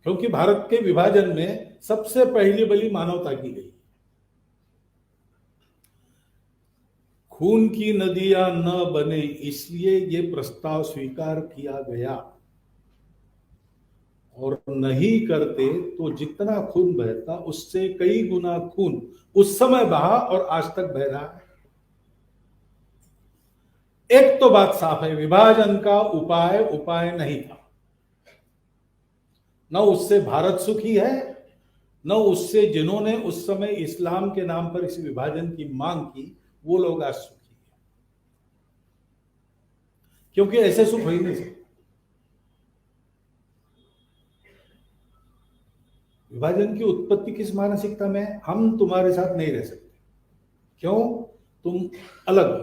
क्योंकि भारत के विभाजन में सबसे पहली बलि मानवता की गई। खून की नदियां न बने इसलिए ये प्रस्ताव स्वीकार किया गया, और नहीं करते तो जितना खून बहता उससे कई गुना खून उस समय बहा और आज तक बह रहा है। एक तो बात साफ है, विभाजन का उपाय नहीं था। न उससे भारत सुखी है, न उससे जिन्होंने उस समय इस्लाम के नाम पर इस विभाजन की मांग की वो लोग आज सुखी है, क्योंकि ऐसे सुख हो ही नहीं सकते। विभाजन की उत्पत्ति किस मानसिकता में है? हम तुम्हारे साथ नहीं रह सकते। क्यों? तुम अलग हो,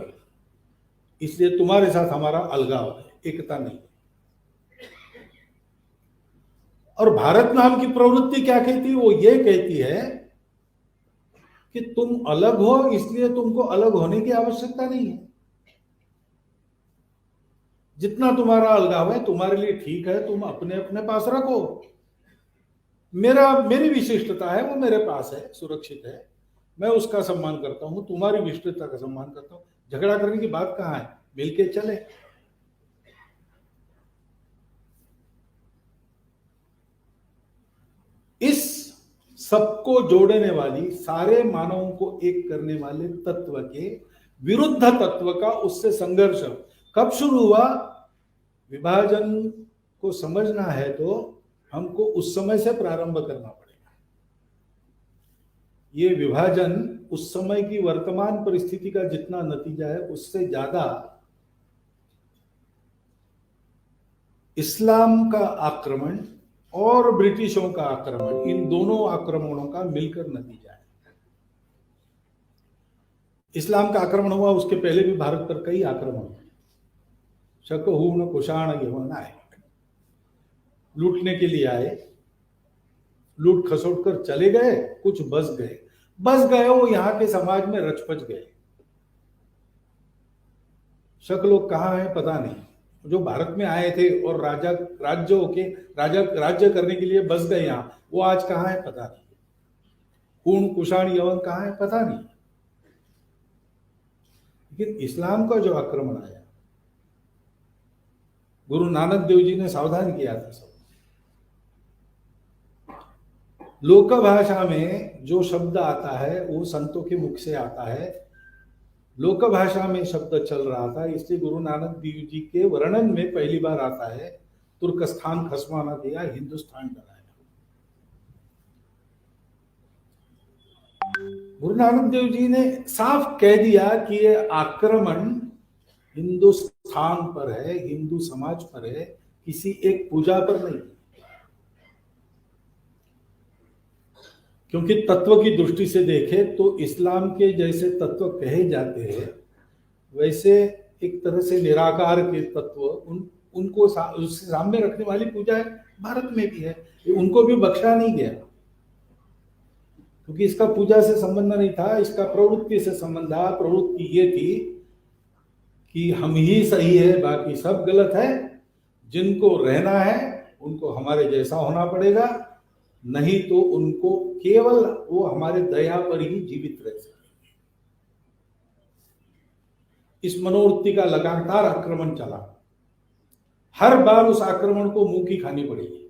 इसलिए तुम्हारे साथ हमारा अलगाव है, एकता नहीं। और भारत नाम की प्रवृत्ति क्या कहती है? वो ये कहती है कि तुम अलग हो, इसलिए तुमको अलग होने की आवश्यकता नहीं है। जितना तुम्हारा अलगाव है तुम्हारे लिए ठीक है, तुम अपने अपने पास रखो। मेरी विशिष्टता है, वो मेरे पास है, सुरक्षित है, मैं उसका सम्मान करता हूं, तुम्हारी विशिष्टता का सम्मान करता हूं। झगड़ा करने की बात कहां है? मिलके चले। इस सबको जोड़ने वाली, सारे मानवों को एक करने वाले तत्व के विरुद्ध तत्व का उससे संघर्ष कब शुरू हुआ? विभाजन को समझना है तो हमको उस समय से प्रारंभ करना पड़ेगा। ये विभाजन उस समय की वर्तमान परिस्थिति का जितना नतीजा है उससे ज्यादा इस्लाम का आक्रमण और ब्रिटिशों का आक्रमण, इन दोनों आक्रमणों का मिलकर नतीजा है। इस्लाम का आक्रमण हुआ, उसके पहले भी भारत पर कई आक्रमण हुए। शक हूण कुषाण यवन आए, लूटने के लिए आए, लूट खसोट कर चले गए, कुछ बस गए, वो यहां के समाज में रचपच गए। शक लोग कहां हैं पता नहीं, जो भारत में आए थे और राज्य करने के लिए बस गए यहां, वो आज कहां है पता नहीं। हूण कुषाण यवन कहां है पता नहीं। लेकिन इस्लाम का जो आक्रमण आया, गुरु नानक देव जी ने सावधान किया था सब। लोक भाषा में जो शब्द आता है वो संतों के मुख से आता है। लोक भाषा में शब्द चल रहा था, इसलिए गुरु नानक देव जी के वर्णन में पहली बार आता है तुर्कस्तान खसमाना दिया, हिंदुस्तान डराया। गुरु नानक देव जी ने साफ कह दिया कि ये आक्रमण हिंदुस्तान पर है, हिंदू समाज पर है, किसी एक पूजा पर नहीं। क्योंकि तत्व की दृष्टि से देखे तो इस्लाम के जैसे तत्व कहे जाते हैं, वैसे एक तरह से निराकार के तत्व उनको उसके सामने रखने वाली पूजा है, भारत में भी है। उनको भी बख्शा नहीं गया, क्योंकि इसका पूजा से संबंध नहीं था, इसका प्रवृत्ति से संबंध था। प्रवृत्ति ये थी कि हम ही सही है, बाकी सब गलत है, जिनको रहना है उनको हमारे जैसा होना पड़ेगा, नहीं तो उनको केवल वो हमारे दया पर ही जीवित रह सकेंगे। इस मनोवृत्ति का लगातार आक्रमण चला, हर बार उस आक्रमण को मुंह की खानी पड़ेगी।